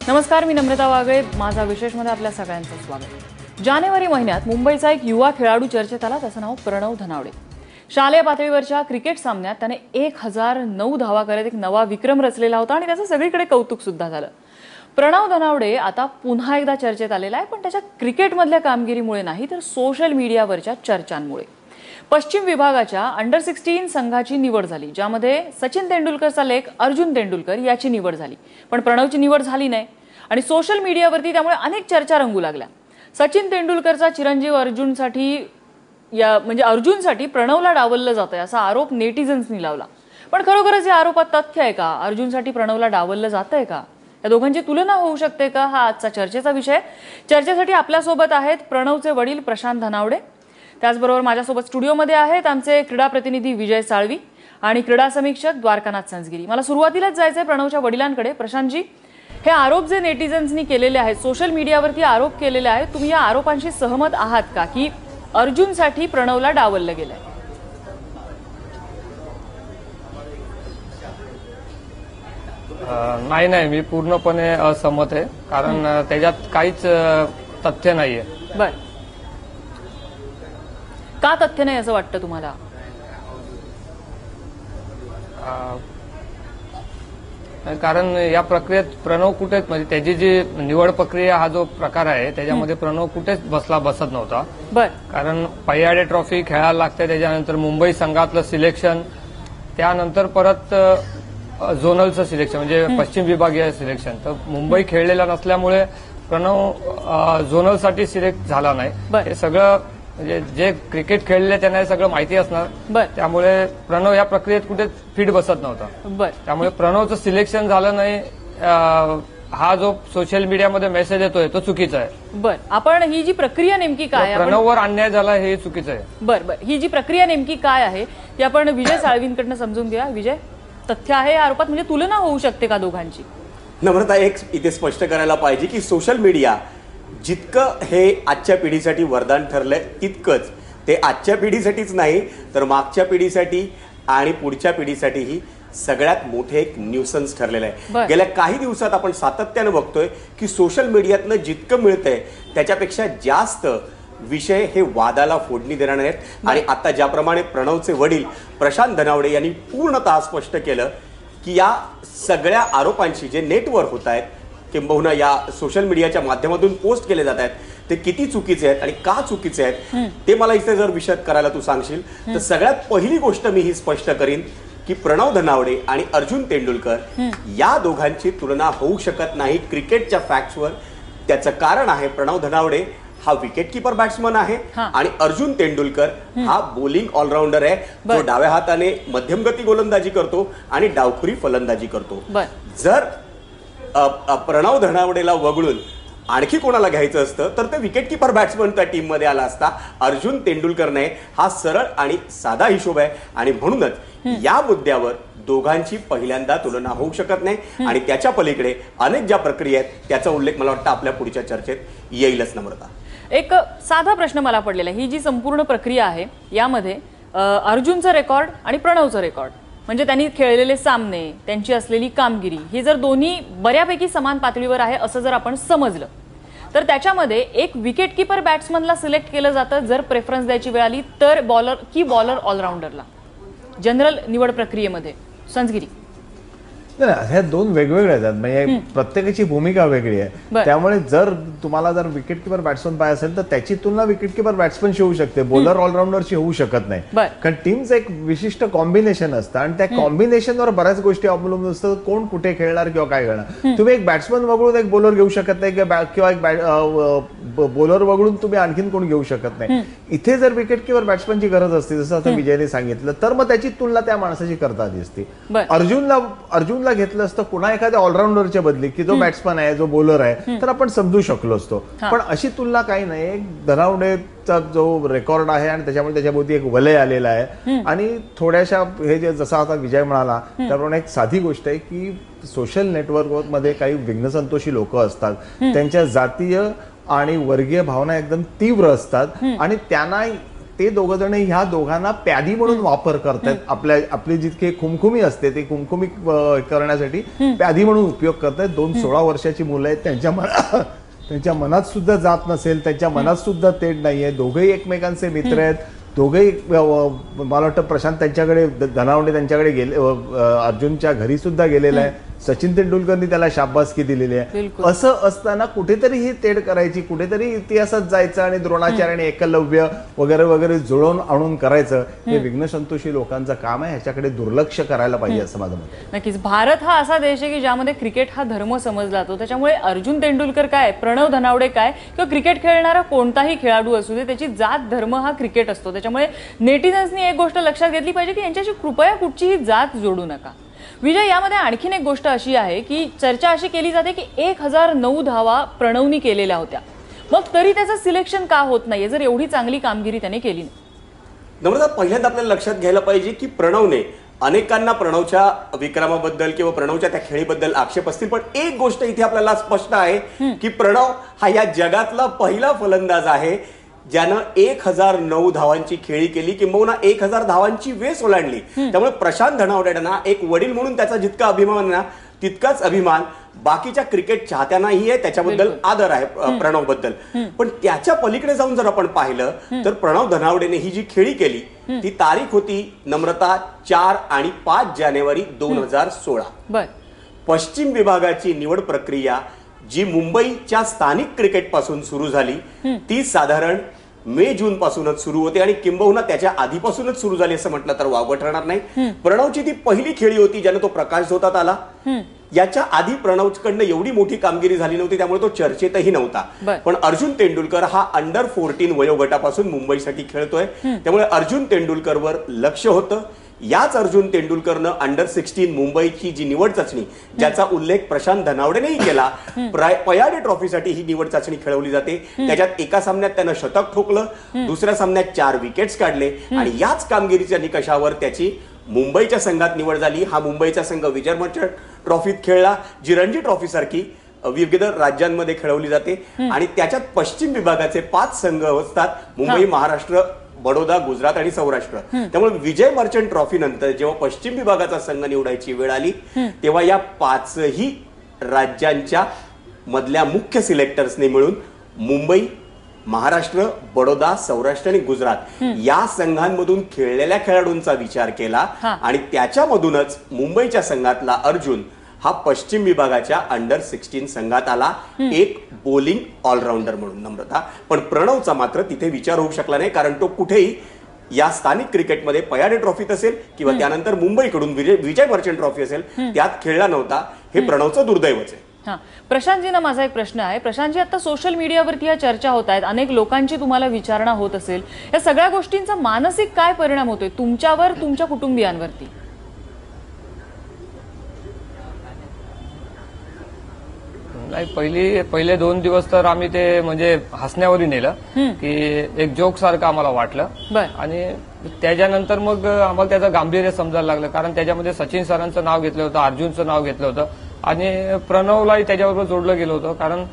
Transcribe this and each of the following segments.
नमस्कार, मी नम्रता वागळे. माझा विशेषमध्ये आपल्या सगळ्यांचं स्वागत. जानेवारी महिन्यात मुंबईचा एक युवा खेळाडू चर्चेत आला. त्याचं नाव प्रणव धनावडे. शालेय पातळीवरच्या क्रिकेट सामन्यात त्याने 1009 धावा करत एक नवा विक्रम रचलेला होता आणि त्याचं सगळीकडे कौतुक सुद्धा झालं. प्रणव धनावडे आता पुन्हा एकदा चर्चेत आलेला आहे, पण त्याच्या क्रिकेटमधल्या कामगिरीमुळे नाही, तर सोशल मीडियावरच्या चर्चांमुळे. पश्चिम विभागाच्या अंडर-16 संघाची निवड झाली, ज्यामध्ये सचिन तेंडुलकरचा लेक अर्जुन तेंडुलकर याची निवड झाली. पण प्रणवची निवड झाली नाही आणि सोशल मीडियावरती त्यामुळे अनेक चर्चा रंगू लागल्या. सचिन तेंडुलकरचा चिरंजीव अर्जुनसाठी प्रणवला डावललं जातंय असा आरोप नेटिझन्सनी लावला. पण खरोखरच या आरोपात तथ्य आहे का? अर्जुनसाठी प्रणवला डावललं जातंय का? या दोघांची तुलना होऊ शकते का? हा आजचा चर्चेचा विषय. चर्चेसाठी आपल्यासोबत आहेत प्रणवचे वडील प्रशांत धनावडे. त्याचबरोबर माझ्यासोबत स्टुडिओमध्ये आहेत आमचे क्रीडा प्रतिनिधी विजय साळवी आणि क्रीडा समीक्षक द्वारकानाथ संजगिरी. मला सुरुवातीलाच जायचंय प्रणवच्या वडिलांकडे. प्रशांतजी, हे आरोप जे नेटिझन्सनी केलेले आहेत, सोशल मीडियावरती आरोप केलेले आहेत, तुम्ही या आरोपांशी सहमत आहात का की अर्जुनसाठी प्रणवला डावललं गेलंय? नाही, मी पूर्णपणे असहमत आहे, कारण त्याच्यात काहीच तथ्य नाहीये. बर, का तथ्य नाही असं वाटतं तुम्हाला? कारण या प्रक्रियेत प्रणव कुठेच, म्हणजे त्याची जी निवड प्रक्रिया हा जो प्रकार आहे त्याच्यामध्ये प्रणव कुठेच बसत नव्हता. बर, कारण पहियाडे ट्रॉफी खेळायला लागते, त्याच्यानंतर मुंबई संघातलं सिलेक्शन, त्यानंतर परत झोनलचं सिलेक्शन म्हणजे पश्चिम विभागीय सिलेक्शन. तर मुंबई खेळलेला नसल्यामुळे प्रणव झोनलसाठी सिलेक्ट झाला नाही. हे सगळं म्हणजे जे क्रिकेट खेळले त्यांना हे सगळं माहिती असणार. त्यामुळे प्रणव या प्रक्रियेत कुठे फिट बसत नव्हता. त्यामुळे प्रणवचं सिलेक्शन झालं नाही हा जो सोशल मीडियामध्ये मेसेज येतोय तो चुकीचा आहे. बर, आपण ही जी प्रक्रिया नेमकी काय, प्रणववर अन्याय झाला हे चुकीचं आहे. बर, ही जी प्रक्रिया नेमकी काय आहे ती आपण विजय साळवींकडनं समजून घ्या. विजय, तथ्य आहे या आरोपात, म्हणजे तुलना होऊ शकते का दोघांची? नम्रता, एक इथे स्पष्ट करायला पाहिजे की सोशल मीडिया जितकं हे आजच्या पिढीसाठी वरदान ठरलंय, तितकंच ते आजच्या पिढीसाठीच नाही तर मागच्या पिढीसाठी आणि पुढच्या पिढीसाठीही सगळ्यात मोठे एक न्यूसन्स ठरलेलं आहे. गेल्या काही दिवसात आपण सातत्यानं बघतोय की सोशल मीडियातनं जितकं मिळतंय त्याच्यापेक्षा जास्त विषय हे वादाला फोडणी देणार आहेत. आणि आता ज्याप्रमाणे प्रणवचे वडील प्रशांत धनावडे यांनी पूर्णतः स्पष्ट केलं की या सगळ्या आरोपांशी जे नेटवर होत आहेत किंबहुना या सोशल मीडियाच्या माध्यमातून पोस्ट केले जात आहेत ते किती चुकीचे आहेत आणि का चुकीचे आहेत ते मला इथे जर विशद करायला तू सांगशील तर सगळ्यात पहिली गोष्ट मी ही स्पष्ट करीन की प्रणव धनावडे आणि अर्जुन तेंडुलकर या दोघांची तुलना होऊ शकत नाही क्रिकेटच्या फॅक्ट्सवर. त्याचं कारण आहे प्रणव धनावडे हा विकेटकीपर बॅट्समन आहे आणि अर्जुन तेंडुलकर हा बॉलिंग ऑलराऊंडर आहे, जो डाव्या हाताने मध्यमगती गोलंदाजी करतो आणि डावखुरी फलंदाजी करतो. जर प्रणव धनावडेला वगळून आणखी कोणाला घ्यायचं असतं तर ते विकेटकीपर बॅट्समन त्या टीम मध्ये आला असता. अर्जुन तेंडुलकर नाही, हा सरळ आणि साधा हिशोब आहे आणि म्हणूनच या मुद्द्यावर दोघांची पहिल्यांदा तुलना होऊ शकत नाही आणि त्याच्या पलीकडे अनेक ज्या प्रक्रिया आहेत त्याचा उल्लेख मला वाटतं आपल्या पुढच्या चर्चेत येईलच. नम्रता, एक साधा प्रश्न मला पडलेला आहे. ही जी संपूर्ण प्रक्रिया आहे यामध्ये अर्जुनचं रेकॉर्ड आणि प्रणवचं रेकॉर्ड, म्हणजे त्यांनी खेळलेले सामने, त्यांची असलेली कामगिरी, ही जर दोन्ही बऱ्यापैकी समान पातळीवर आहे असं जर आपण समजलं तर त्याच्यामध्ये एक विकेटकीपर बॅट्समनला सिलेक्ट केलं जातं जर प्रेफरन्स द्यायची वेळ आली तर बॉलर की बॉलर ऑलराऊंडरला जनरल निवड प्रक्रियेमध्ये. संजगिरी, ह्या दोन वेगवेगळ्या आहेत, म्हणजे प्रत्येकाची भूमिका वेगळी आहे. त्यामुळे जर तुम्हाला जर विकेटकीपर बॅट्समन पाहिजे असेल तर त्याची तुलना विकेटकीपर बॅट्समनशी होऊ शकते, बॉलर ऑलराऊंडरशी होऊ शकत नाही. कारण टीमचं एक विशिष्ट कॉम्बिनेशन असतं आणि त्या कॉम्बिनेशनवर बऱ्याच गोष्टी अवलंबून असतात, कोण कुठे खेळणार किंवा काय करणार. तुम्ही एक बॅट्समन वगळून एक बॉलर घेऊ शकत नाही किंवा एक बॉलर वगळून तुम्ही आणखीन कोण घेऊ शकत नाही. इथे जर विकेटकीपर बॅट्समनची गरज असते जसं आता विजयने सांगितलं तर मग त्याची तुलना त्या माणसाची करता दिसते. अर्जुनला घेतलं असतं पुन्हा एखाद्या ऑलराऊंडरच्या बदली की जो बॅट्समन आहे, जो बॉलर आहे, तर आपण समजू शकलो असतो. पण अशी तुलना काही नाही. धनावडेचा जो रेकॉर्ड आहे आणि त्याच्यामुळे त्याच्याभोवती एक वलय आलेला आहे आणि थोड्याशा हे जे जसं आता विजय म्हणाला त्याप्रमाणे एक साधी गोष्ट आहे की सोशल नेटवर्क मध्ये काही विघ्नसंतोषी लोक असतात, त्यांच्या जातीय आणि वर्गीय भावना एकदम तीव्र असतात आणि त्यांना ते दोघं जण ह्या दोघांना प्यादी म्हणून वापर करतायत. आपली जितके खुमखुमी असते ते खुमखुमी करण्यासाठी प्यादी म्हणून उपयोग करतायत. 16 वर्षाची मुलं आहेत, त्यांच्या मनात सुद्धा जात नसेल, त्यांच्या मनात सुद्धा तेढ नाहीये. दोघेही एकमेकांचे मित्र आहेत. दोघेही मला वाटतं प्रशांत त्यांच्याकडे, धनावडे त्यांच्याकडे गेले, अर्जुनच्या घरी सुद्धा गेलेला आहे. सचिन तेंडुलकरनी त्याला शाबासकी दिलेली आहे. असं असताना कुठेतरी ही तेढ करायची, कुठेतरी इतिहासात जायचं आणि द्रोणाचार्य आणि एकलव्य वगैरे वगैरे जुळवून आणून करायचं, हे विघ्नसंतोषी लोकांचं काम आहे. ह्याच्याकडे दुर्लक्ष करायला पाहिजे असं माझं मत आहे. नक्कीच भारत हा असा देश आहे की ज्यामध्ये क्रिकेट हा धर्म समजला जातो. त्याच्यामुळे अर्जुन तेंडुलकर काय, प्रणव धनावडे काय, किंवा क्रिकेट खेळणारा कोणताही खेळाडू असू दे, त्याची जात धर्म हा क्रिकेट असतो. त्याच्यामुळे नेटिझन्सनी एक गोष्ट लक्षात घेतली पाहिजे की यांच्याशी कृपया कुठचीही जात जोडू नका. विजय, यामध्ये आणखीन एक गोष्ट अशी आहे की चर्चा अशी केली जाते की 1009 धावा प्रणवनी केलेल्या होत्या, मग तरी त्याचं सिलेक्शन का होत नाहीये जर एवढी चांगली कामगिरी त्याने केली नाही? नम्रता, पहिल्यांदा आपल्याला लक्षात घ्यायला पाहिजे की प्रणवने, अनेकांना प्रणवच्या विक्रमाबद्दल किंवा प्रणवच्या त्या खेळीबद्दल आक्षेप असतील, पण एक गोष्ट इथे आपल्याला स्पष्ट आहे की प्रणव हा या जगातला पहिला फलंदाज आहे ज्यानं 1009 धावांची खेळी केली, किंबहुना 1000 धावांची वेस ओलांडली. त्यामुळे प्रशांत धनावडेंना एक वडील म्हणून त्याचा जितका अभिमान ना, तितकाच अभिमान बाकीच्या क्रिकेट चाहत्यांनाही आहे. त्याच्याबद्दल आदर आहे प्रणव बद्दल. पण त्याच्या पलीकडे जाऊन जर आपण पाहिलं तर प्रणव धनावडेने ही जी खेळी केली ती तारीख होती नम्रता 4 आणि 5 जानेवारी 2016. पश्चिम विभागाची निवड प्रक्रिया जी मुंबईच्या स्थानिक क्रिकेट पासून सुरू झाली ती साधारण मे जून पासूनच सुरू होते आणि किंबहुना त्याच्या आधीपासूनच सुरू झाली असं म्हटलं तर वावगं ठरणार नाही. प्रणवची ती पहिली खेळी होती ज्याने तो प्रकाश झोतात आला. याच्या आधी प्रणवकडनं एवढी मोठी कामगिरी झाली नव्हती, त्यामुळे तो चर्चेतही नव्हता. पण अर्जुन तेंडुलकर हा अंडर 14 वयोगटापासून मुंबईसाठी खेळतोय, त्यामुळे अर्जुन तेंडुलकरवर लक्ष होतं. याच अर्जुन तेंडुलकरनं अंडर 16 मुंबईची जी निवड चाचणी, ज्याचा उल्लेख प्रशांत धनावडेनेही केला, पयाडे ट्रॉफीसाठी ही निवड चाचणी खेळवली जाते. त्याच्यात एका सामन्यात त्यानं शतक ठोकलं, दुसऱ्या सामन्यात 4 विकेट्स काढले आणि याच कामगिरीच्या निकषावर त्याची मुंबईच्या संघात निवड झाली. हा मुंबईचा संघ विजय मर्चंट ट्रॉफीत खेळला, जी रणजी ट्रॉफी सारखी विविध राज्यांमध्ये खेळवली जाते. आणि त्याच्यात पश्चिम विभागाचे 5 संघ असतात, मुंबई, महाराष्ट्र, बडोदा, गुजरात आणि सौराष्ट्र. त्यामुळे विजय मर्चंट ट्रॉफी नंतर जेव्हा पश्चिम विभागाचा संघ निवडायची वेळ आली तेव्हा या 5ही राज्यांच्या मधल्या मुख्य सिलेक्टर्सने मिळून मुंबई, महाराष्ट्र, बडोदा, सौराष्ट्र आणि गुजरात या संघांमधून खेळलेल्या खेळाडूंचा विचार केला आणि त्याच्यामधूनच मुंबईच्या संघातला अर्जुन हा पश्चिम विभागाच्या अंडर 16 संघात आला, एक बॉलिंग ऑलराऊंडर म्हणून. नम्रता, पण प्रणवचा मात्र तिथे विचार होऊ शकला नाही, कारण तो कुठेही या स्थानिक क्रिकेटमध्ये पयाडे ट्रॉफीत असेल किंवा त्यानंतर मुंबईकडून विजय मर्चंट ट्रॉफी असेल त्यात खेळला नव्हता. हे प्रणवचं दुर्दैवच आहे. प्रशांतजींना माझा एक प्रश्न आहे. प्रशांतजी, आता सोशल मीडियावरती या चर्चा होत आहेत, अनेक लोकांची तुम्हाला विचारणा होत असेल, या सगळ्या गोष्टींचा मानसिक काय परिणाम होतोय तुमच्यावर, तुमच्या कुटुंबियांवरती? नाही, पहिले 2 दिवस तर आम्ही ते म्हणजे हसण्यावरी नेलं की एक जोक सारखं आम्हाला वाटलं आणि त्याच्यानंतर मग आम्हाला त्याचं गांभीर्य समजायला लागलं, कारण त्याच्यामध्ये सचिन सरांचं नाव घेतलं होतं, अर्जुनचं नाव घेतलं होतं आणि प्रणवलाही त्याच्याबरोबर जोडलं गेलं होतं. कारण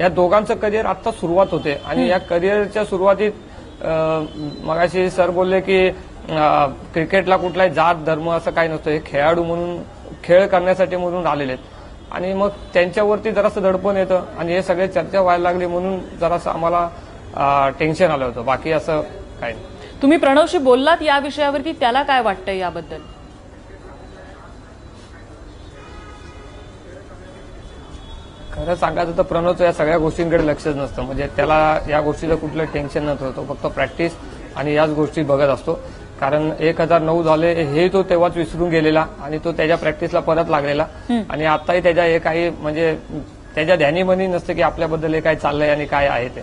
या दोघांचं करिअर आता सुरुवात होते आणि या करिअरच्या सुरुवातीत मगाशी सर बोलले की क्रिकेटला कुठलाही जात धर्म असं काही नसतं, हे खेळाडू म्हणून खेळ करण्यासाठी म्हणून आलेले आहेत आणि मग त्यांच्यावरती जरासं दडपण येतं आणि हे सगळे चर्चा व्हायला लागली म्हणून जरासं आम्हाला टेन्शन आलं होतं, बाकी असं काही नाही. तुम्ही प्रणवशी बोललात या विषयावरती, त्याला काय वाटतंय याबद्दल? खरं सांगायचं तर प्रणवचं या सगळ्या गोष्टींकडे लक्षच नसतं, म्हणजे त्याला या गोष्टीचं कुठलं टेन्शन नव्हतं. तो फक्त प्रॅक्टिस आणि याच गोष्टी बघत असतो. कारण 1009 झाले हे तो तेव्हाच विसरून गेलेला आणि तो त्याच्या प्रॅक्टिसला परत लागलेला आणि आताही त्याच्या हे काही म्हणजे त्याच्या ध्यानीमनी नसतं की आपल्याबद्दल हे काय चाललंय आणि काय आहे ते.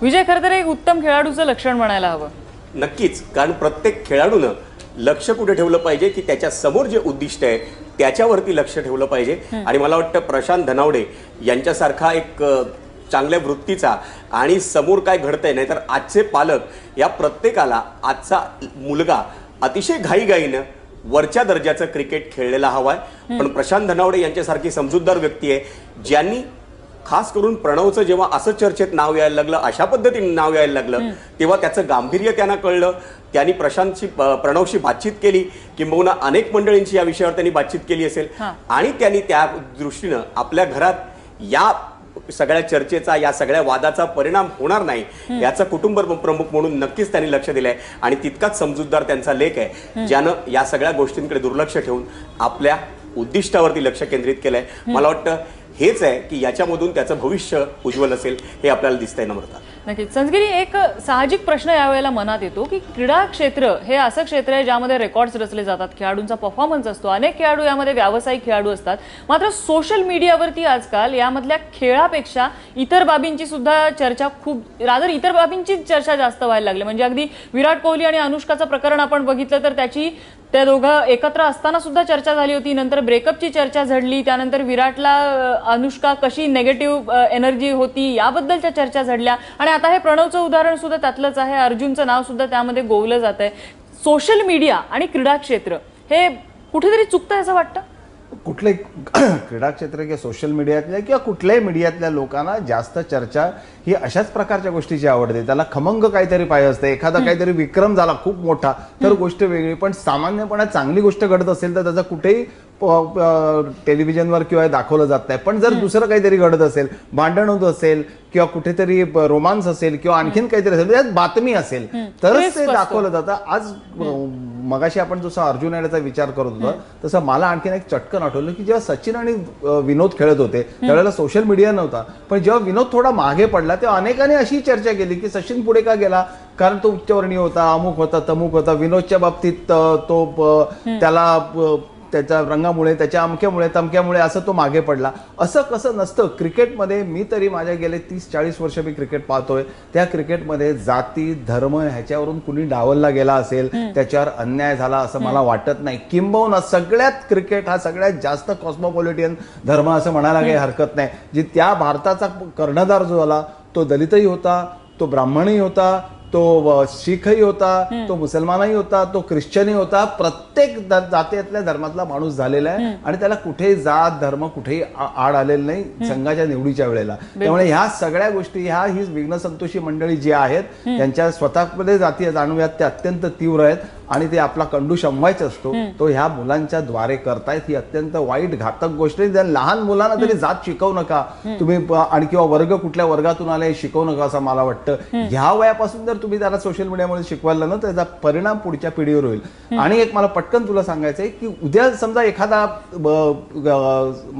विजय, खरं तर एक उत्तम खेळाडूचं लक्षण म्हणायला हवं. नक्कीच, कारण प्रत्येक खेळाडूनं लक्ष कुठे ठेवलं पाहिजे की त्याच्या समोर जे उद्दिष्ट आहे त्याच्यावरती लक्ष ठेवलं पाहिजे. आणि मला वाटतं प्रशांत धनावडे यांच्यासारखा एक चांगल्या वृत्तीचा आणि समोर काय घडतंय, नाहीतर आजचे पालक या प्रत्येकाला आजचा मुलगा अतिशय घाईघाईनं वरच्या दर्जाचं क्रिकेट खेळलेला हवाय. पण प्रशांत धनावडे यांच्यासारखी समजूतदार व्यक्ती आहे ज्यांनी खास करून प्रणवचं जेव्हा असं चर्चेत नाव यायला लागलं, अशा पद्धतीने नाव यायला लागलं, तेव्हा त्याचं गांभीर्य त्यांना कळलं. त्यांनी प्रणवशी बातचीत केली, किंबहुना अनेक मंडळींची या विषयावर त्यांनी बातचीत केली असेल आणि त्यांनी त्या दृष्टीनं आपल्या घरात या सगळ्या चर्चेचा, या सगळ्या वादाचा परिणाम होणार नाही याचा कुटुंब प्रमुख म्हणून नक्कीच त्यांनी लक्ष दिलंय. आणि तितकाच समजूतदार त्यांचा लेख आहे, ज्यानं या सगळ्या गोष्टींकडे दुर्लक्ष ठेवून आपल्या उद्दिष्टावरती लक्ष केंद्रित केलंय. मला वाटतं हेच आहे की याच्यामधून त्याचं भविष्य उज्ज्वल असेल हे आपल्याला दिसतंय नम्रता. नक्कीच. संजगिरी, एक साहजिक प्रश्न यावेळेला मनात येतो की क्रीडा क्षेत्र हे असं क्षेत्र आहे ज्यामध्ये रेकॉर्ड्स रचले जातात, खेळाडूंचा परफॉर्मन्स असतो, अनेक खेळाडू यामध्ये व्यावसायिक खेळाडू असतात. मात्र सोशल मीडियावरती आजकाल यामधल्या खेळापेक्षा इतर बाबींची सुद्धा चर्चा इतर बाबींची चर्चा जास्त व्हायला लागली. म्हणजे अगदी विराट कोहली आणि अनुष्काचं प्रकरण आपण बघितलं तर त्या दोघं एकत्र असताना सुद्धा चर्चा झाली होती. नंतर ब्रेकअपची चर्चा झडली, त्यानंतर विराटला अनुष्का कशी नेगेटिव्ह एनर्जी होती याबद्दलच्या चर्चा झडल्या. आणि आता हे प्रणवचं उदाहरण सुद्धा त्यातलंच आहे. अर्जुनचं नाव सुद्धा त्यामध्ये गोवलं जात आहे. सोशल मीडिया आणि क्रीडा क्षेत्र हे कुठेतरी चुकतंय असं वाटतं? कुठले क्रीडा क्षेत्र किंवा सोशल मीडियातल्या किंवा कुठल्याही मीडियातल्या लोकांना जास्त चर्चा ही अशाच प्रकारच्या गोष्टीची आवडते. त्याला खमंग काहीतरी पाहिजे असते, एखादा काहीतरी विक्रम झाला खूप मोठा तर गोष्ट वेगळी, पण सामान्यपणे चांगली गोष्ट घडत असेल तर त्याचा कुठेही टेलिव्हिजनवर किंवा दाखवलं जात नाही. पण जर दुसरं काहीतरी घडत असेल, भांडण होत असेल किंवा कुठेतरी रोमांस असेल किंवा आणखीन काहीतरी असेल, त्यात बातमी असेल तरच ते दाखवलं जातं. आज मगाशी आपण जसं अर्जुन याचा विचार करत होतो तसं मला आणखीन एक चटकन आठवलं की जेव्हा सचिन आणि विनोद खेळत होते त्यावेळेला सोशल मीडिया नव्हता, पण जेव्हा विनोद थोडा मागे पडला तेव्हा अनेकांनी अशी चर्चा केली की सचिन पुढे का गेला, कारण तो उच्चवर्णीय होता, अमुक होता, तमुक होता. विनोदच्या बाबतीत तो त्याला त्याच्या रंगामुळे, त्याच्या अमक्यामुळे तमक्यामुळे असं तो मागे पडला. असं कसं नसतं. क्रिकेटमध्ये मी तरी माझ्या गेले 30-40 वर्ष मी क्रिकेट पाहतोय, त्या क्रिकेटमध्ये जाती धर्म ह्याच्यावरून कुणी डावलला गेला असेल, त्याच्यावर अन्याय झाला असं मला वाटत नाही. किंबहुना सगळ्यात क्रिकेट हा सगळ्यात जास्त कॉस्मोपॉलिटियन धर्म असं म्हणायला काही हरकत नाही. जी त्या भारताचा कर्णधार जो झाला तो दलितही होता, तो ब्राह्मणही होता, तो शीखही होता, तो मुसलमानही होता, तो ख्रिश्चनही होता. प्रत्येक जातीतल्या धर्मातला माणूस झालेला आहे आणि त्याला कुठेही जात धर्म कुठेही आड आलेलं नाही संघाच्या निवडीच्या वेळेला. त्यामुळे ह्या सगळ्या गोष्टी ही विघ्नसंतोषी मंडळी जी आहेत त्यांच्या स्वतःमध्ये जाती जाणूयात त्या अत्यंत तीव्र आहेत आणि ते आपला कंडू शमवायचा असतो तो ह्या मुलांच्या द्वारे करतायत. ही अत्यंत वाईट घातक गोष्ट आहे. लहान मुलांना तरी जात शिकवू नका तुम्ही आणि किंवा वर्ग कुठल्या वर्गातून आले शिकवू नका असं मला वाटतं. ह्या वयापासून जर तुम्ही त्याला सोशल मीडियामध्ये शिकवायला ना त्याचा परिणाम पुढच्या पिढीवर होईल. आणि एक मला पटकन तुला सांगायचं आहे की उद्या समजा एखादा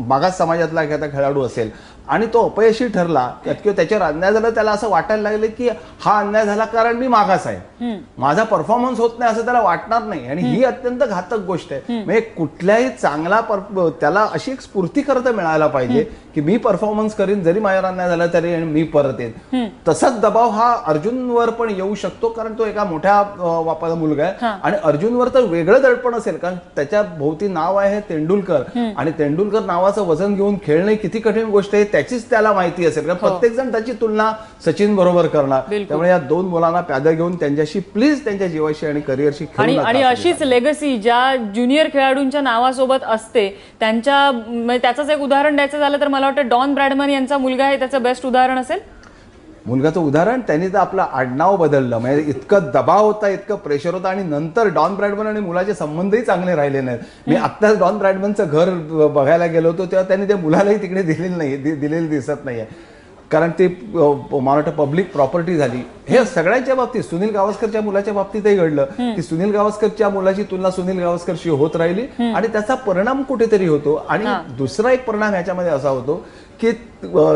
मागास समाजातला एखादा खेळाडू असेल आणि तो अपयशी ठरला किंवा त्याच्यावर अन्याय झाला, त्याला असं वाटायला लागलं की हा अन्याय झाला कारण मी मागास आहे, माझा परफॉर्मन्स होत नाही असं त्याला वाटणार नाही. आणि ही अत्यंत घातक गोष्ट आहे. म्हणजे कुठल्याही चांगला त्याला अशी एक स्फूर्ती करता मिळायला पाहिजे की मी परफॉर्मन्स करीन जरी माझ्यावर अन्याय झाला तरी आणि मी परत येईन. तसाच दबाव हा अर्जुनवर पण येऊ शकतो कारण तो एका मोठ्या बापाचा मुलगा आहे आणि अर्जुनवर तर वेगळं दडपण असेल कारण त्याच्या भोवती नाव आहे तेंडुलकर आणि तेंडुलकर नावाचं वजन घेऊन खेळणे किती कठीण गोष्ट आहे त्याचीच त्याला माहिती असेल. कारण प्रत्येक जण त्याची तुलना सचिन बरोबर करणार. त्यामुळे या दोन मुलांना प्यादा घेऊन त्यांच्याशी प्लीज त्यांच्या जीवाशी आणि करिअरशी आणि अशीच लेगसी ज्या ज्युनियर खेळाडूंच्या नावासोबत असते त्याचंच एक उदाहरण द्यायचं झालं तर मला वाटतं डॉन ब्रॅडमन यांचा मुलगा आहे त्याचं बेस्ट उदाहरण असेल. मुलगाचं उदाहरण त्यांनी तर आपलं आडनाव बदललं. म्हणजे इतकं दबाव होता, इतकं प्रेशर होतं आणि नंतर डॉन ब्रॅडमन आणि मुलाचे संबंधही चांगले राहिले नाहीत. मी आत्ताच डॉन ब्रॅडमनचं घर बघायला गेलो होतो तेव्हा त्यांनी त्या मुलालाही तिकडे दिलेलं दिसत नाहीये कारण ते मला वाटतं पब्लिक प्रॉपर्टी झाली. हे सगळ्यांच्या बाबतीत सुनील गावस्करच्या मुलाच्या बाबतीतही घडलं की सुनील गावस्करच्या मुलाची तुलना सुनील गावस्करशी होत राहिली आणि त्याचा परिणाम कुठेतरी होतो. आणि दुसरा एक परिणाम ह्याच्यामध्ये असा होतो की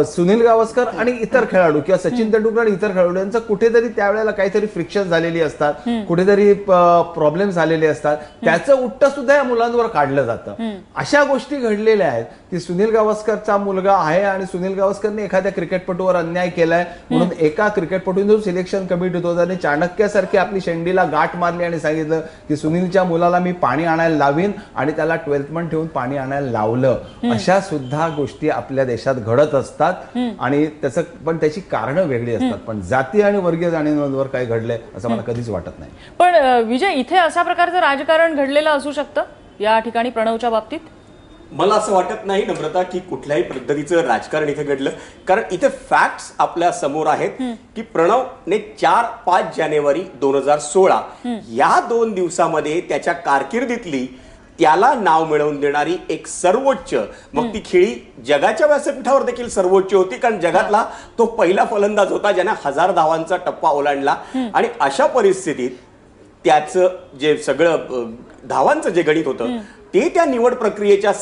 सुनील गावस्कर आणि इतर खेळाडू किंवा सचिन तेंडुलकर आणि इतर खेळाडू यांचं कुठेतरी त्यावेळेला काहीतरी फ्रिक्शन झालेली असतात, कुठेतरी प्रॉब्लेम झालेले असतात, त्याचं उट्ट सुद्धा या मुलांवर काढलं जातं. अशा गोष्टी घडलेल्या आहेत की सुनील गावस्करचा मुलगा आहे आणि सुनील गावस्करने एखाद्या क्रिकेटपटूवर अन्याय केलाय म्हणून एका क्रिकेटपटूने सिलेक्शन कमिटीत होता आणि चाणक्यासारखी आपली शेंडीला गाठ मारली आणि सांगितलं की सुनीलच्या मुलाला मी पाणी आणायला लावीन आणि त्याला 12th मन ठेवून पाणी आणायला लावलं. अशा सुद्धा गोष्टी आपल्या देशात घडत असतात आणि त्याचं पण त्याची कारणं वेगळी असतात. पण जाती आणि वर्गीय जाणीवांवर काय घडलंय असं मला कधीच वाटत नाही. पण विजय, इथे अशा प्रकारचं राजकारण घडलेलं असू शकतं या ठिकाणी प्रणवच्या बाबतीत? मला असं वाटत नाही नम्रता की कुठल्याही पद्धतीचं राजकारण इथे घडलं, कारण इथे फॅक्ट्स आपल्या समोर आहेत की प्रणवने 4-5 जानेवारी 2016 या 2 दिवसामध्ये त्याच्या कारकिर्दीतली त्याला नाव मिळवून देणारी एक सर्वोच्च, मग ती खेळी जगाच्या व्यासपीठावर देखील सर्वोच्च होती, कारण जगातला तो पहिला फलंदाज होता ज्याने 1000 धावांचा टप्पा ओलांडला. आणि अशा परिस्थितीत त्याचं जे सगळं धावांचं जे गणित होतं ते त्या निवड प्रक्रियेच्या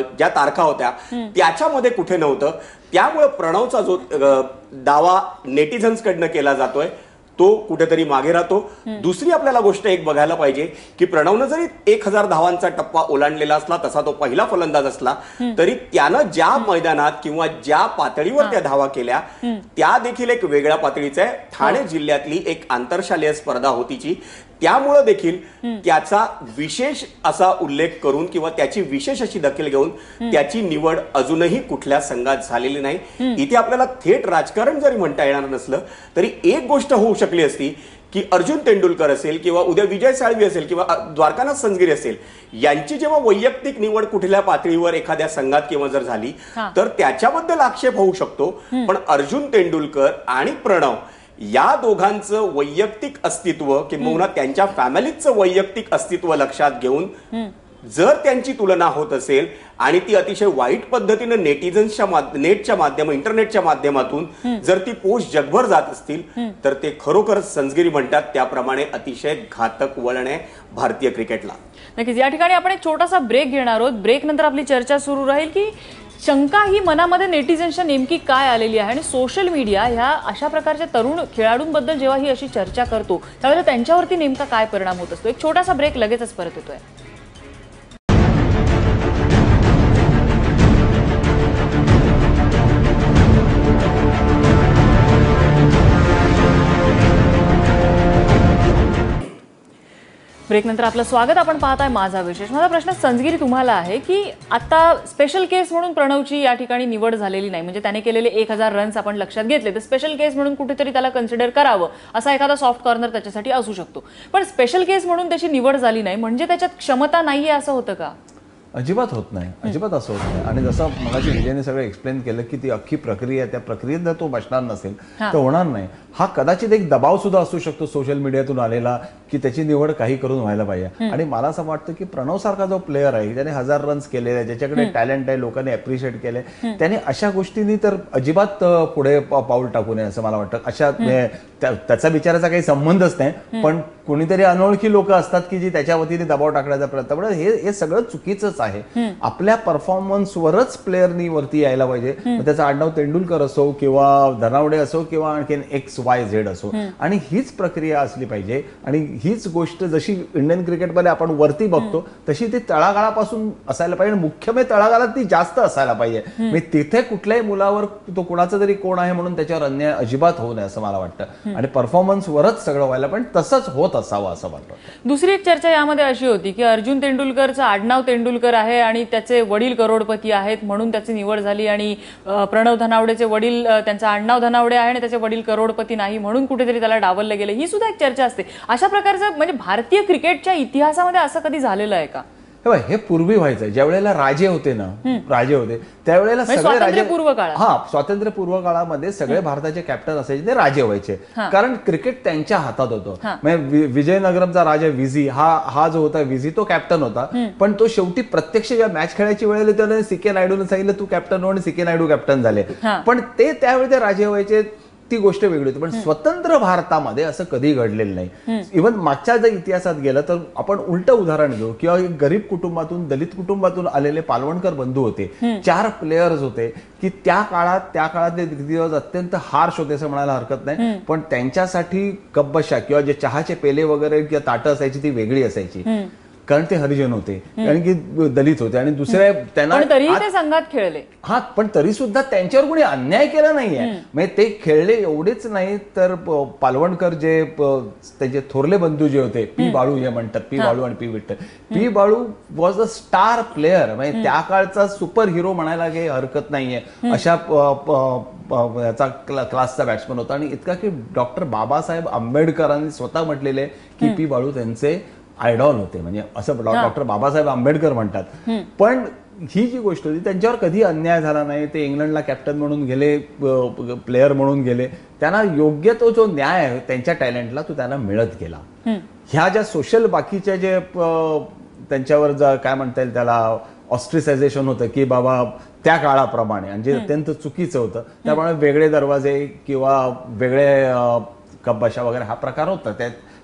ज्या तारखा होत्या त्याच्यामध्ये कुठे नव्हतं. त्यामुळे प्रणवचा जो दावा नेटिझन्स कडनं केला जातोय तो कुठेतरी मागे राहतो. दुसरी आपल्याला गोष्ट एक बघायला पाहिजे की प्रणवनं जरी 1000 धावांचा टप्पा ओलांडलेला असला, तसा तो पहिला फलंदाज असला, तरी त्यानं ज्या मैदानात किंवा ज्या पातळीवर त्या धावा केल्या त्या देखील एक वेगळ्या पातळीचा आहे. ठाणे जिल्ह्यातली एक आंतरशालेय स्पर्धा होतीची, त्यामुळे देखील त्याचा विशेष असा उल्लेख करून किंवा त्याची विशेष अशी दखल घेऊन त्याची निवड अजूनही कुठल्या संघात झालेली नाही. इथे आपल्याला थेट राजकारण जरी म्हणता येणार नसलं तरी एक गोष्ट होऊ शकली असती की अर्जुन तेंडुलकर असेल किंवा उद्या विजय साळवी असेल किंवा द्वारकानाथ संजगिरी असेल, यांची जेव्हा वैयक्तिक निवड कुठल्या पातळीवर एखाद्या संघात किंवा जर झाली तर त्याच्याबद्दल आक्षेप होऊ शकतो. पण अर्जुन तेंडुलकर आणि प्रणव या दोघांचं वैयक्तिक अस्तित्व किंवा त्यांच्या फॅमिलीचं वैयक्तिक अस्तित्व लक्षात घेऊन जर त्यांची तुलना होत असेल आणि ती अतिशय वाईट पद्धतीनं इंटरनेटच्या माध्यमातून जर ती पोस्ट जगभर जात असतील तर ते खरोखरच संजगिरी म्हणतात त्याप्रमाणे अतिशय घातक वळण आहे भारतीय क्रिकेटला. नक्कीच. या ठिकाणी आपण एक छोटासा ब्रेक घेणार आहोत. ब्रेक नंतर आपली चर्चा सुरू राहील की शंका ही मनामध्ये नेटिझन्सच्या नेमकी काय आलेली आहे आणि सोशल मीडिया ह्या अशा प्रकारच्या तरुण खेळाडूंबद्दल जेव्हा ही अशी चर्चा करतो त्यावेळेला त्यांच्यावरती नेमका काय परिणाम होत असतो. एक छोटासा ब्रेक, लगेचच परत येतोय. ब्रेक नंतर आपलं स्वागत. आपण पाहताय माझा विशेष. माझा प्रश्न संजगिरी तुम्हाला आहे की आता स्पेशल केस म्हणून प्रणवची या ठिकाणी निवड झालेली नाही, म्हणजे त्याने केलेले 1000 रन्स आपण लक्षात घेतले तर स्पेशल केस म्हणून कुठेतरी त्याला कन्सिडर करावं असा एखादा सॉफ्ट कॉर्नर त्याच्यासाठी असू शकतो. पण स्पेशल केस म्हणून त्याची निवड झाली नाही म्हणजे त्याच्यात क्षमता नाहीये असं होतं का? अजिबात होत नाही, अजिबात असं होत नाही. आणि जसं मगाशी विजयने सगळं एक्सप्लेन केलं की ती अख्खी प्रक्रिया, त्या प्रक्रियेत जर तो बसणार नसेल तर होणार नाही. हा कदाचित एक दबाव सुद्धा असू शकतो सोशल मीडियातून आलेला की त्याची निवड काही करून व्हायला पाहिजे. आणि मला असं वाटतं की प्रणव सारखा जो प्लेअर आहे त्याने 1000 रन्स केलेले, ज्याच्याकडे टॅलेंट आहे, लोकांनी अप्रिशिएट केले, त्याने अशा गोष्टींनी तर अजिबात पुढे पाऊल टाकू नये असं मला वाटतं. अशा त्याचा विचाराचा काही संबंधच नाही, पण कोणीतरी अनोळखी लोक असतात की जी त्याच्या वतीने दबाव टाकण्याचा प्रयत्न करतात. हे सगळं चुकीचंच आहे. आपल्या परफॉर्मन्सवरच प्लेअरनी वरती यायला पाहिजे. त्याचं आडनाव तेंडुलकर असो किंवा धनावडे असो किंवा आणखीन XYZ असो, आणि हीच प्रक्रिया असली पाहिजे. आणि हीच गोष्ट जशी इंडियन क्रिकेटमध्ये आपण वरती बघतो तशी ती तळागाळापासून असायला पाहिजे. मुख्य म्हणजे तळागाळात ती जास्त असायला पाहिजे. म्हणजे तिथे कुठल्याही मुलावर तो कुणाचा तरी कोण आहे म्हणून त्याच्यावर अन्याय अजिबात होऊ नये असं मला वाटतं. आणि परफॉर्मन्सवरच सगळं व्हायला पण तसंच होत असावं असं वाटतं. दुसरी एक चर्चा यामध्ये अशी होती की अर्जुन तेंडुलकरचं आडनाव तेंडुलकर आहे आणि त्याचे वडील करोडपती आहेत म्हणून त्याची निवड झाली, आणि प्रणव धनावडेचे वडील, त्यांचं आडनाव धनावडे आहे आणि त्याचे वडील करोडपती नाही म्हणून कुठेतरी त्याला डावललं गेलं. ही सुद्धा एक चर्चा असते. अशा प्रकारचं म्हणजे भारतीय क्रिकेटच्या इतिहासामध्ये असं कधी झालेलं आहे का? हे पूर्वी व्हायचं. ज्या वेळेला राजे होते ना, राजे होते त्यावेळेला सगळे राजे, स्वातंत्र्यपूर्व काळामध्ये सगळे भारताचे कॅप्टन असायचे ते राजे व्हायचे, कारण क्रिकेट त्यांच्या हातात होतं. म्हणजे विजयनगरमचा राजा विझी हा जो होता, विझी तो कॅप्टन होता, पण तो शेवटी प्रत्यक्ष ज्या मॅच खेळायची वेळेला त्याने CK नायडूने सांगितलं तू कॅप्टन हो, आणि CK नायडू कॅप्टन झाले. पण ते त्यावेळी ते राजे व्हायचे, ती गोष्ट वेगळी होती. पण स्वतंत्र भारतामध्ये असं कधी घडलेलं नाही. इव्हन मागच्या जर इतिहासात गेलं तर आपण उलट उदाहरण घेऊ, किंवा गरीब कुटुंबातून, दलित कुटुंबातून आलेले पालवणकर बंधू होते, 4 प्लेयर्स होते की त्या काळात दिवस अत्यंत हार्श होते असं म्हणायला हरकत नाही. पण त्यांच्यासाठी कब्बशा किंवा जे चहाचे पेले वगैरे किंवा ताटं असायची ती वेगळी असायची, कारण ते हरिजन होते, कारण की दलित होते. आणि दुसऱ्या त्यांना तरी ते संघात खेळले. पण तरी सुद्धा त्यांच्यावर कोणी अन्याय केला नाहीये. म्हणजे ते खेळले एवढेच नाही तर पालवणकर जे त्याचे थोरले बंधू जे होते, पी बाळू जे म्हणतात, पी बाळू आणि P Vitthal, P Balu was a star player. म्हणजे त्या काळचा सुपर हिरो म्हणायला काही हरकत नाहीये. अशा याचा क्लासचा बॅट्समन होता. आणि इतका की डॉक्टर बाबासाहेब आंबेडकरांनी स्वतः म्हटलेले की पी बाळू त्यांचे आयडॉल होते, म्हणजे असं डॉक्टर बाबासाहेब आंबेडकर म्हणतात. पण ही जी गोष्ट होती त्यांच्यावर कधी अन्याय झाला नाही. ते इंग्लंडला कॅप्टन म्हणून गेले, प्लेयर म्हणून गेले. त्यांना योग्य तो जो न्याय आहे त्यांच्या टॅलेंटला तो त्यांना मिळत गेला. ह्या ज्या सोशल बाकीच्या जे त्यांच्यावर काय म्हणता येईल त्याला ऑस्ट्रिसायझेशन होतं की बाबा त्या काळाप्रमाणे, आणि जे अत्यंत चुकीचं होतं, त्यामुळे वेगळे दरवाजे किंवा वेगळे कब्बाशा वगैरे हा प्रकार होता.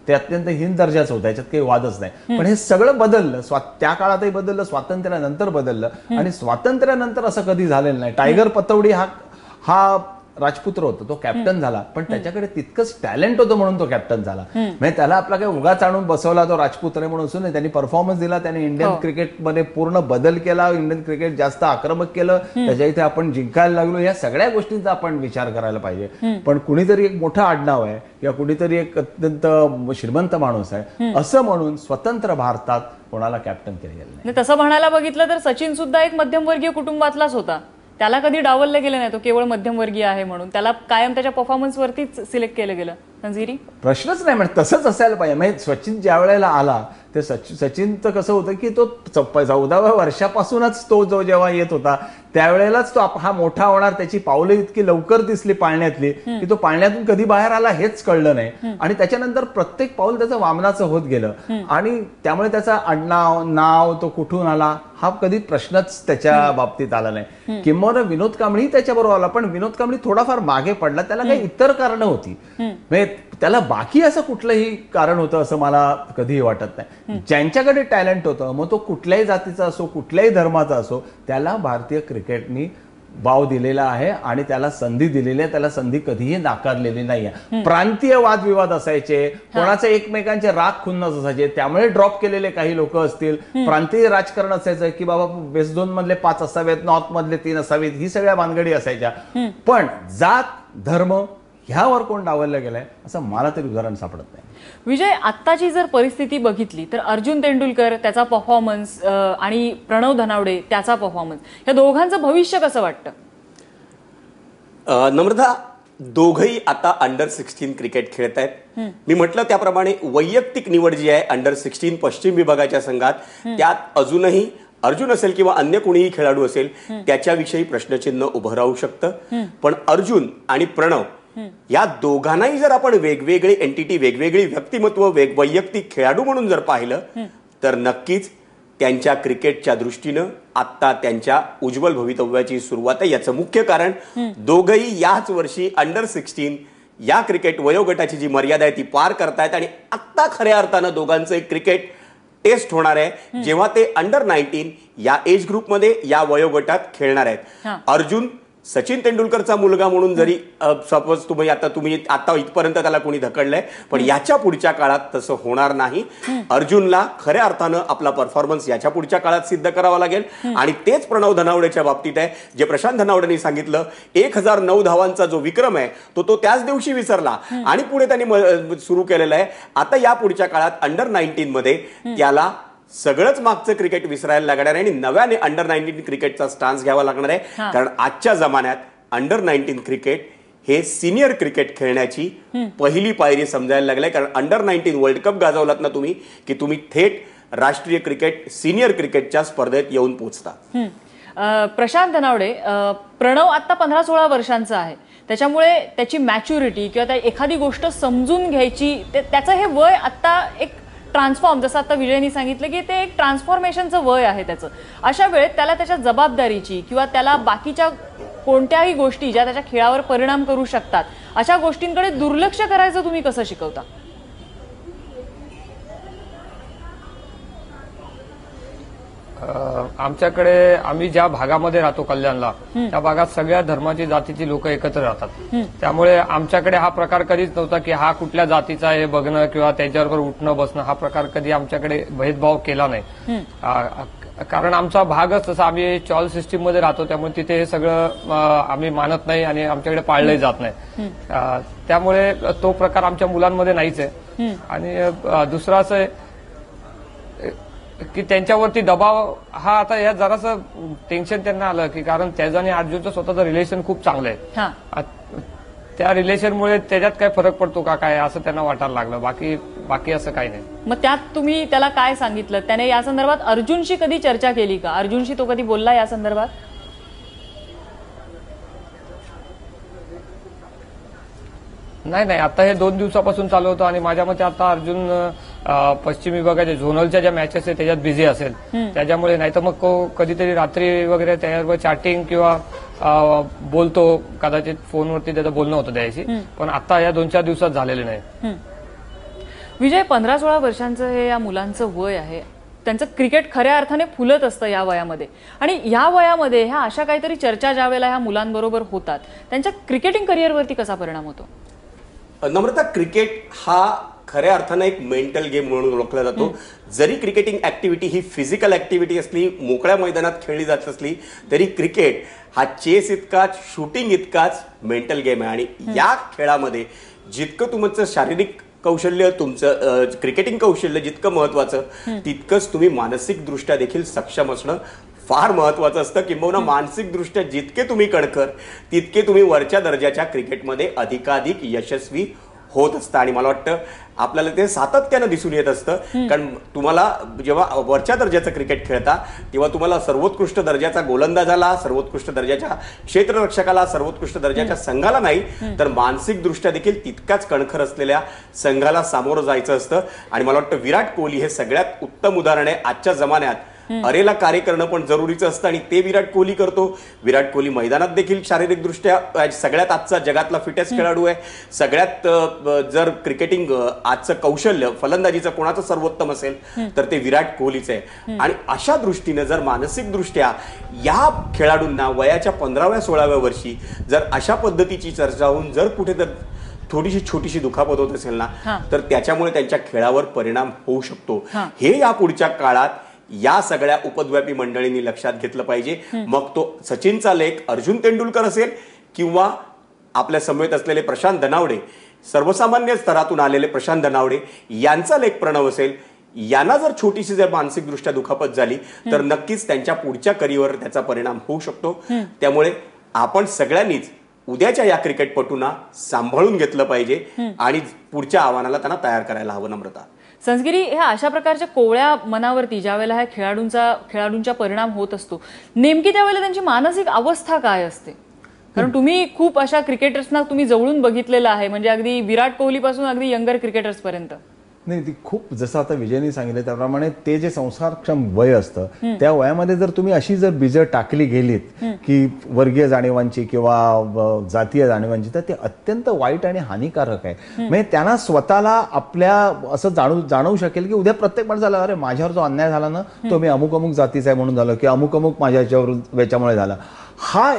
ते अत्यंत हीन दर्जाचं होतं, याच्यात काही वादच नाही. पण हे सगळं बदललं, त्या काळातही बदललं, स्वातंत्र्यानंतर बदललं. आणि स्वातंत्र्यानंतर असं कधी झालेलं नाही. टायगर पतौडी हा राजपुत्र होता, तो कॅप्टन झाला, पण त्याच्याकडे तितकंच टॅलेंट होतं म्हणून तो कॅप्टन झाला. म्हणजे त्याला आपला काही उगाच आणून बसवला तो राजपुत्र आहे म्हणून असून त्यांनी परफॉर्मन्स दिला. त्याने इंडियन क्रिकेटमध्ये पूर्ण बदल केला. इंडियन क्रिकेट जास्त आक्रमक केलं. त्याच्या इथे आपण जिंकायला लागलो. या सगळ्या गोष्टींचा आपण विचार करायला पाहिजे. पण कुणीतरी एक मोठं आडनाव आहे किंवा कुणीतरी एक अत्यंत श्रीमंत माणूस आहे असं म्हणून स्वतंत्र भारतात कोणाला कॅप्टन केलं गेलं नाही. तसं म्हणायला बघितलं तर सचिन सुद्धा एक मध्यमवर्गीय कुटुंबातलाच होता. त्याला कधी डावललं गेलं नाही, तो केवळ मध्यमवर्गीय आहे म्हणून. त्याला कायम त्याच्या परफॉर्मन्सवरतीच सिलेक्ट केलं गेलं. तंजिरी प्रश्नच नाही, म्हणजे तसंच असायला पाहिजे. म्हणजे सचिन ज्या वेळेला आला ते सचिनचं कसं होतं की तो 14व्या वर्षापासूनच तो जो जेव्हा येत होता त्यावेळेलाच तो हा मोठा होणार, त्याची पावलं इतकी लवकर दिसली पाळण्यातली की तो पाळण्यातून कधी बाहेर आला हेच कळलं नाही. आणि त्याच्यानंतर प्रत्येक पाऊल त्याचं वामनाचं होत गेलं. आणि त्यामुळे त्याचा आडनाव नाव तो कुठून आला हा कधी प्रश्नच त्याच्या बाबतीत आला नाही. किंवा विनोद कांबळी त्याच्याबरोबर आला, पण विनोद कांबळी थोडाफार मागे पडला. त्याला काही इतर कारणं होती. त्याला बाकी असं कुठलंही कारण होतं असं मला कधीही वाटत नाही. ज्यांच्याकडे टॅलेंट होतं, मग तो कुठल्याही जातीचा असो, कुठल्याही धर्माचा असो, त्याला भारतीय क्रिकेटनी वाव दिलेला आहे आणि त्याला संधी दिलेली आहे. त्याला संधी कधीही नाकारलेली नाही आहे. प्रांतीय वादविवाद असायचे, कोणाचे एकमेकांचे राग खुन्नस असायचे, त्यामुळे ड्रॉप केलेले काही लोक असतील. प्रांतीय राजकारण असायचं की बाबा वेस्ट झोन मधले 5 असावेत, नॉर्थ मधले 3 असावेत, ही सगळ्या भानगडी असायच्या. पण जात धर्म ह्यावर कोण डावललं गेलंय असं मला तरी उदाहरण सापडत नाही. विजय, आत्ताची जर परिस्थिती बघितली तर अर्जुन तेंडुलकर त्याचा परफॉर्मन्स आणि प्रणव धनावडे त्याचा परफॉर्मन्स, या दोघांचं भविष्य कसं वाटतं? नम्रता, दोघही आता अंडर-16 क्रिकेट खेळत आहेत. मी म्हटलं त्याप्रमाणे वैयक्तिक निवड जी आहे अंडर-16 पश्चिम विभागाच्या संघात, त्यात अजूनही अर्जुन असेल किंवा अन्य कोणीही खेळाडू असेल त्याच्याविषयी प्रश्नचिन्ह उभं राहू शकतं. पण अर्जुन आणि प्रणव या दोघांनाही जर आपण वेगवेगळी एंटिटी, वेगवेगळी व्यक्तिमत्व, वैयक्तिक खेळाडू म्हणून जर पाहिलं तर नक्कीच त्यांच्या क्रिकेटच्या दृष्टीनं आता त्यांच्या उज्ज्वल भवितव्याची सुरुवात आहे. याचं मुख्य कारण दोघंही याच वर्षी अंडर-16 या क्रिकेट वयोगटाची जी मर्यादा आहे ती पार करतायत. आणि आत्ता खऱ्या अर्थानं दोघांचं एक क्रिकेट टेस्ट होणार आहे जेव्हा ते अंडर-19 या एज ग्रुपमध्ये या वयोगटात खेळणार आहेत. अर्जुन सचिन तेंडुलकरचा मुलगा म्हणून जरी सपोज तुम्ही आता इथपर्यंत त्याला कोणी धकडलंय, पण याच्या पुढच्या काळात तसं होणार नाही. अर्जुनला खऱ्या अर्थानं आपला परफॉर्मन्स याच्या पुढच्या काळात सिद्ध करावा लागेल. आणि तेच प्रणव धनावडेच्या बाबतीत आहे. जे प्रशांत धनावडेंनी सांगितलं 1009 धावांचा जो विक्रम आहे तो त्याच दिवशी विसरला आणि पुढे त्यांनी सुरू केलेला आहे. आता या पुढच्या काळात अंडर-19 मध्ये त्याला सगळंच मागचं क्रिकेट विसरायला लागणार आहे आणि नव्याने अंडर-19 क्रिकेटचा स्टान्स घ्यावा लागणार आहे. कारण आजच्या जमान्यात अंडर-19 क्रिकेट हे सिनियर क्रिकेट खेळण्याची पहिली पायरी समजायला लागलाय. कारण अंडर-19 वर्ल्ड कप गाजवलात ना तुम्ही की तुम्ही थेट राष्ट्रीय क्रिकेट सिनियर क्रिकेटच्या स्पर्धेत येऊन पोहोचता. प्रशांत धनावडे, प्रणव आता 15-16 वर्षांचा आहे, त्याच्यामुळे त्याची मॅच्युरिटी किंवा एखादी गोष्ट समजून घ्यायची त्याचं हे वय आता एक ट्रान्सफॉर्म, जसं आता विजयनी सांगितलं की ते एक ट्रान्सफॉर्मेशनचं वय आहे त्याचं. अशा वेळेत त्याला त्याच्या जबाबदारीची किंवा त्याला बाकीच्या कोणत्याही गोष्टी ज्या त्याच्या खेळावर परिणाम करू शकतात अशा गोष्टींकडे दुर्लक्ष करायचं तुम्ही कसं शिकवता? आमच्याकडे आम्ही ज्या भागामध्ये राहतो कल्याणला, त्या भागात सगळ्या धर्माची जातीची लोक एकत्र राहतात. त्यामुळे आमच्याकडे हा प्रकार कधीच नव्हता की हा कुठल्या जातीचा हे बघणं किंवा त्याच्यावर उठणं बसणं, हा प्रकार कधी आमच्याकडे भेदभाव केला नाही. कारण आमचा भागच तसा, आम्ही चॉल सिस्टीम मध्ये राहतो, त्यामुळे तिथे हे सगळं आम्ही मानत नाही आणि आमच्याकडे पाळलंही जात नाही. त्यामुळे तो प्रकार आमच्या मुलांमध्ये नाहीच आहे. आणि दुसरं असं आहे की त्यांच्यावरती दबाव हा आता या जरासं टेन्शन त्यांना आलं की कारण त्याचं आणि अर्जुनचं स्वतःचं रिलेशन खूप चांगलं आहे. त्या रिलेशनमुळे त्याच्यात काय फरक पडतो का काय असं त्यांना वाटायला लागलं. बाकी असं काही नाही. मग त्यात तुम्ही त्याला काय सांगितलं? त्याने या संदर्भात अर्जुनशी कधी चर्चा केली का? अर्जुनशी तो कधी बोलला या संदर्भात? नाही, आता हे 2 दिवसापासून चालू होतं आणि माझ्या मते आता अर्जुन पश्चिम विभागाच्या झोनलच्या ज्या मॅचेस आहेत त्याच्यात बिझी असेल, त्याच्यामुळे. नाही तर मग कधीतरी रात्री वगैरे त्याच्यावर चॅटिंग किंवा बोलतो, कदाचित फोनवरती त्याचं बोलणं होतं त्याच्याशी, पण आता या 2-4 दिवसात झालेले नाही. विजय, 15-16 वर्षांचं हे या मुलांचं वय आहे. त्यांचं क्रिकेट खऱ्या अर्थाने फुलत असतं या वयामध्ये, आणि या वयामध्ये ह्या अशा काहीतरी चर्चा ज्या वेळेला ह्या मुलांबरोबर होतात, त्यांच्या क्रिकेटिंग करिअरवरती कसा परिणाम होतो? नम्रता, क्रिकेट हा खऱ्या अर्थानं एक मेंटल गेम म्हणून ओळखला जातो. जरी क्रिकेटिंग ऍक्टिव्हिटी ही फिजिकल ऍक्टिव्हिटी असली, मोकळ्या मैदानात खेळली जात असली, तरी क्रिकेट हा चेस इतकाच, शूटिंग इतकाच मेंटल गेम आहे. आणि या खेळामध्ये जितकं तुमचं शारीरिक कौशल्य, तुमचं क्रिकेटिंग कौशल्य जितकं महत्वाचं, तितकंच तुम्ही मानसिकदृष्ट्या देखील सक्षम असणं फार महत्वाचं असतं. किंबहुना मानसिकदृष्ट्या जितके तुम्ही कणखर, तितके तुम्ही वरच्या दर्जाच्या क्रिकेटमध्ये अधिकाधिक यशस्वी होत असतं. आणि मला वाटतं आपल्याला ते सातत्यानं दिसून येत असतं. कारण तुम्हाला जेव्हा वरच्या दर्जाचं क्रिकेट खेळता, तेव्हा तुम्हाला सर्वोत्कृष्ट दर्जाचा गोलंदाजाला, सर्वोत्कृष्ट दर्जाच्या क्षेत्ररक्षकाला, सर्वोत्कृष्ट दर्जाच्या संघाला नाही, तर मानसिकदृष्ट्या देखील तितकाच कणखर असलेल्या संघाला सामोरं जायचं असतं. आणि मला वाटतं विराट कोहली हे सगळ्यात उत्तम उदाहरण आहे. आजच्या जमान्यात अरेला कार्य करणं पण जरुरीचं असतं, आणि ते विराट कोहली करतो. विराट कोहली मैदानात देखील शारीरिकदृष्ट्या सगळ्यात आजचा जगातला फिटेस्ट खेळाडू आहे. सगळ्यात जर क्रिकेटिंग आजचं कौशल्य फलंदाजीचं कोणाचं सर्वोत्तम असेल तर ते विराट कोहलीचं आहे. आणि अशा दृष्टीनं जर मानसिकदृष्ट्या या खेळाडूंना वयाच्या 15व्या-16व्या वर्षी जर अशा पद्धतीची चर्चा होऊन जर कुठे तर थोडीशी छोटीशी दुखापत होत असेल ना, तर त्याच्यामुळे त्यांच्या खेळावर परिणाम होऊ शकतो. हे या पुढच्या काळात या सगळ्या उपद्व्यापी मंडळींनी लक्षात घेतलं पाहिजे. मग तो सचिनचा लेख अर्जुन तेंडुलकर असेल किंवा आपल्या समवेत असलेले प्रशांत धनावडे, सर्वसामान्य स्तरातून आलेले प्रशांत धनावडे यांचा लेख प्रणव असेल. यांना जर छोटीशी जर मानसिकदृष्ट्या दुखापत झाली तर नक्कीच त्यांच्या पुढच्या करिअरवर त्याचा परिणाम होऊ शकतो. त्यामुळे आपण सगळ्यांनीच उद्याच्या या क्रिकेटपटूंना सांभाळून घेतलं पाहिजे आणि पुढच्या आव्हानाला त्यांना तयार करायला हवं. नम्रता, संस्गिरी, ह्या अशा प्रकारच्या कोवळ्या मनावरती ज्या वेळेला ह्या खेळाडूंचा परिणाम होत असतो, नेमकी त्यावेळेला त्यांची मानसिक अवस्था काय असते? कारण तुम्ही खूप अशा क्रिकेटर्सना तुम्ही जवळून बघितलेलं आहे, म्हणजे अगदी विराट कोहली पासून अगदी यंगर क्रिकेटर्स पर्यंत. नाही, ती खूप, जसं आता विजयनी सांगितलं त्याप्रमाणे ते जे संस्कारक्षम वय असतं, त्या वयामध्ये जर तुम्ही अशी जर बीजं टाकली गेलीत की वर्गीय जाणीवांची किंवा जातीय जाणीवांची, तर ते अत्यंत वाईट आणि हानिकारक आहे. म्हणजे त्यांना स्वतःला आपल्या असं जाणवू शकेल की उद्या प्रत्येक माणसाला, अरे माझ्यावर जो अन्याय झाला ना, तो मी अमुक अमुक जातीचा आहे म्हणून झालं, किंवा अमुक अमुक माझ्या याच्यामुळे झाला.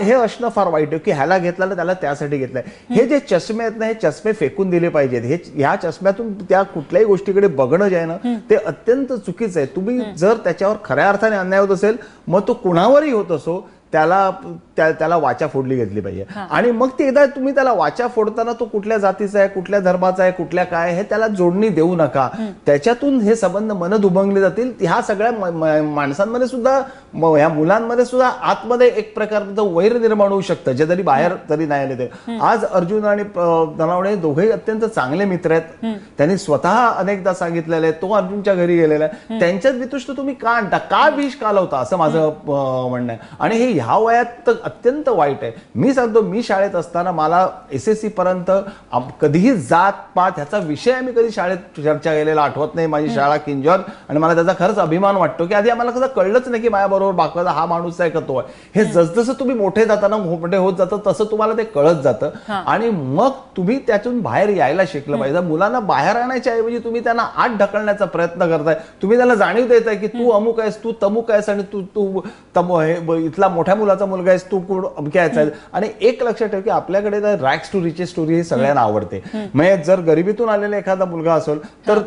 हे असणं फार वाईट आहे की ह्याला घेतलं त्याला त्यासाठी घेतलंय. हे जे चष्मे आहेत ना, हे चष्मे फेकून दिले पाहिजेत. ह्या चष्म्यातून त्या कुठल्याही गोष्टीकडे बघणं जे आहे ना, ते अत्यंत चुकीचं आहे. तुम्ही जर त्याच्यावर खऱ्या अर्थाने अन्याय होत असेल, मग तो कुणावरही होत असो, त्याला वाचा फोडली घेतली पाहिजे. आणि मग ते एकदा तुम्ही त्याला वाचा फोडताना तो कुठल्या जातीचा आहे, कुठल्या धर्माचा आहे, कुठल्या काय, हे त्याला जोडणी देऊ नका. त्याच्यातून हे संबंध मन दुभंगले जातील. ह्या सगळ्या माणसांमध्ये सुद्धा, ह्या मुलांमध्ये सुद्धा आतमध्ये एक प्रकारचं वैर निर्माण होऊ शकतं, जे जरी बाहेर तरी नाही आले ते. आज अर्जुन आणि धनावडे दोघेही अत्यंत चांगले मित्र आहेत. त्यांनी स्वतः अनेकदा सांगितलेलं आहे, तो अर्जुनच्या घरी गेलेला आहे. त्यांच्यात वितुष्ट तुम्ही का आणता, का विष कालवता, असं माझं म्हणणं आहे. आणि हे ह्या वयात तर अत्यंत वाईट आहे. मी सांगतो, मी शाळेत असताना मला SSC पर्यंत कधीही जात पात ह्याचा विषय आम्ही कधी शाळेत चर्चा केलेला आठवत नाही. माझी शाळा किंजॉर, आणि मला त्याचा खरंच अभिमान वाटतो की आधी आम्हाला कसं कळलंच नाही की माझ्याबरोबर बाकायचा हा माणूस आहे का तो आहे. हे जसजसं तुम्ही मोठे जाताना मोठे होत जातं तसं तुम्हाला ते कळत जातं. आणि मग तुम्ही त्यातून बाहेर यायला शिकलं पाहिजे. मुलांना बाहेर आणायच्या ऐवजी तुम्ही त्यांना आत ढकलण्याचा प्रयत्न करताय. तुम्ही त्याला जाणीव देताय की तू अमुक आहेस, तू तमुक आहेस, आणि तू इथला मोठ्या मुलाचा मुलगा आहेस, तू कोण अमक्याचा आहे. आणि एक लक्षात ठेव की आपल्याकडे रॅग्स टू रिचेस स्टोरी ही सगळ्यांना आवडते. म्हणजे जर गरिबीतून आलेला एखादा मुलगा असेल तर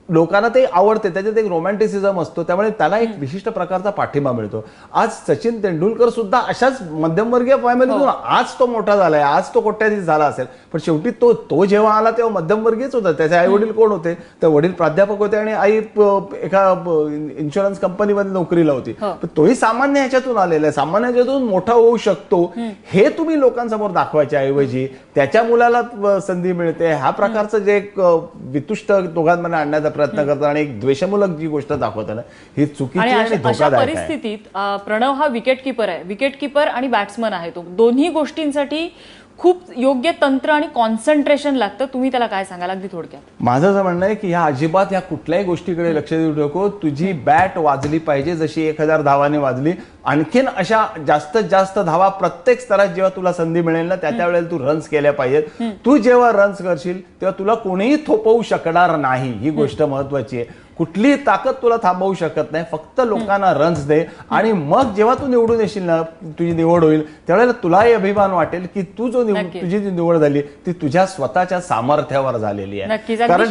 लोकांना ते आवडते, त्याच्यात एक रोमॅन्टिसिझम असतो, त्यामुळे त्याला एक विशिष्ट प्रकारचा पाठिंबा मिळतो. आज सचिन तेंडुलकर सुद्धा अशाच मध्यमवर्गीय फॅमिलीतून आज तो मोठा झालाय, आज तो कोट्याधीश झाला असेल, पण शेवटी तो जेव्हा आला तेव्हा मध्यमवर्गीयच होता. त्याचे आई वडील कोण होते? तर वडील प्राध्यापक होते आणि आई एका इन्शुरन्स कंपनीमध्ये नोकरीला होती. पण तोही सामान्य ह्याच्यातून आलेला आहे, सामान्य ह्याच्यातून मोठा होऊ शकतो हे तुम्ही लोकांसमोर दाखवायच्या ऐवजी त्याच्या मुलाला संधी मिळते ह्या प्रकारचं जे एक वितुष्ट दोघांमध्ये आणण्याचा प्रयत्न करतात आणि एक द्वेषमूलक जी गोष्ट दाखवतात ना, ही चुकीची आणि अशा धोकादायक आहे. परिस्थितीत प्रणव हा विकेट कीपर आहे, विकेट कीपर आणि बॅट्समन आहे. तो दोन्ही गोष्टींसाठी खूप योग्य तंत्र आणि कॉन्सन्ट्रेशन लागतं. तुम्ही त्याला काय सांगाल अगदी थोडक्यात? माझं असं म्हणणं आहे की ह्या अजिबात ह्या कुठल्याही गोष्टीकडे लक्ष देऊ नको. तुझी बॅट वाजली पाहिजे जशी 1000 धावांनी वाजली. आणखीन अशा जास्तीत जास्त धावा प्रत्येक स्तरात जेव्हा तुला संधी मिळेल ना त्या वेळेला तू रन्स केल्या पाहिजेत. तू जेव्हा रन्स करशील तेव्हा तुला कोणीही थोपवू शकणार नाही. ही गोष्ट महत्वाची आहे. कुठलीही ताकद तुला थांबवू शकत नाही. फक्त लोकांना रन्स दे आणि मग जेव्हा तू निवडून येशील ना, तुझी निवड होईल त्यावेळेला तुलाही अभिमान वाटेल की तुझी जी निवड झाली ती तुझ्या स्वतःच्या सामर्थ्यावर झालेली आहे. कारण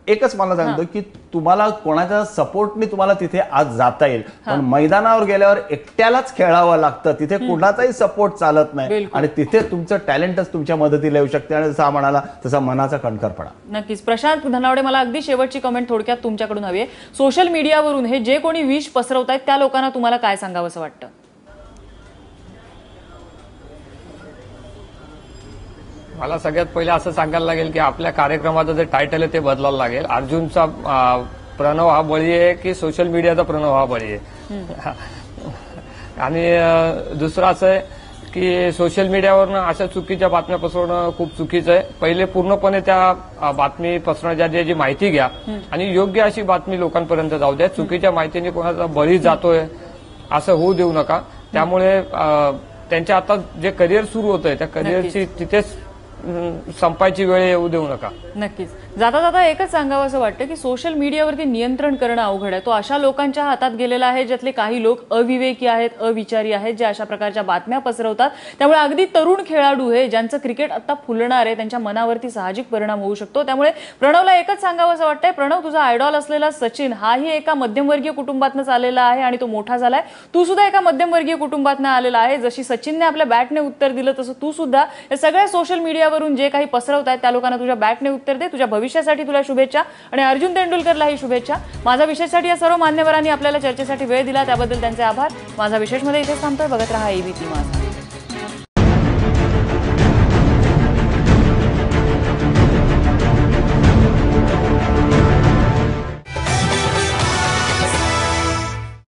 एकच मला सांगतो की तुम्हाला कोणाच्या सपोर्टने तुम्हाला तिथे आज जाता येईल, पण मैदानावर गेल्यावर एकट्यालाच खेळावं लागतं. तिथे कुणाचाही सपोर्ट चालत नाही आणि तिथे तुमचं टॅलेंटच तुमच्या मदतीला येऊ शकते. आणि जसा म्हणाला तसा मनाचा कणखरपणा. नक्कीच. प्रशांत धनावडे, मला अगदी शेवटची कमेंट थोडक्यात तुमच्याकडून हवी आहे. सोशल मीडियावरून हे जे कोणी विष पसरवतायत त्या लोकांना तुम्हाला काय सांगावं असं वाटतं? मला सगळ्यात पहिले असं सांगायला लागेल की आपल्या कार्यक्रमाचं जे टायटल आहे ते बदलायला लागेल. अर्जुनचा प्रणव हा बळी आहे की सोशल मीडियाचा प्रणव हा बळी आहे. आणि दुसरं असं आहे की सोशल मीडियावरनं अशा चुकीच्या बातम्या पसरवणं खूप चुकीचं आहे. पहिले पूर्णपणे त्या बातमी पसरवण्याची जी माहिती घ्या आणि योग्य अशी बातमी लोकांपर्यंत जाऊ द्या. चुकीच्या माहितीने कोणाचा बळी जातोय असं होऊ देऊ नका. त्यामुळे त्यांच्या आता जे करिअर सुरू होतंय त्या करिअरची तिथेच संपायची वेळ येऊ देऊ नका. नक्कीच. जाता जाता एकच सांगावं असं वाटतं की सोशल मीडियावरती नियंत्रण करणं अवघड आहे. तो अशा लोकांच्या हातात गेलेला आहे ज्यातले काही लोक अविवेकी आहेत, अविचारी आहेत, जे अशा प्रकारच्या बातम्या पसरवतात. त्यामुळे अगदी तरुण खेळाडू हे ज्यांचं क्रिकेट आता फुलणार आहे त्यांच्या मनावरती साहजिक परिणाम होऊ शकतो. त्यामुळे प्रणवला एकच सांगावं असं वाटतंय, प्रणव तुझा आयडॉल असलेला सचिन हाही एका मध्यमवर्गीय कुटुंबातनं आलेला आहे आणि तो मोठा झालाय. तू सुद्धा एका मध्यमवर्गीय कुटुंबातनं आलेला आहे. जशी सचिनने आपल्या बॅटने उत्तर दिलं तसं तू सुद्धा या सगळ्या सोशल मीडियावरून जे काही पसरवतायत त्या लोकांना तुझ्या बॅटने उत्तर दे. तुझ्या भविष्यासाठी तुला शुभेच्छा आणि अर्जुन तेंडुलकरलाही शुभेच्छा. माझा विशेषसाठी या सर्व मान्यवरांनी आपल्याला चर्चेसाठी वेळ दिला त्याबद्दल त्यांचे आभार. माझा विशेषमध्ये इथेच थांबतोय. बघत रहा एबीपी माझा.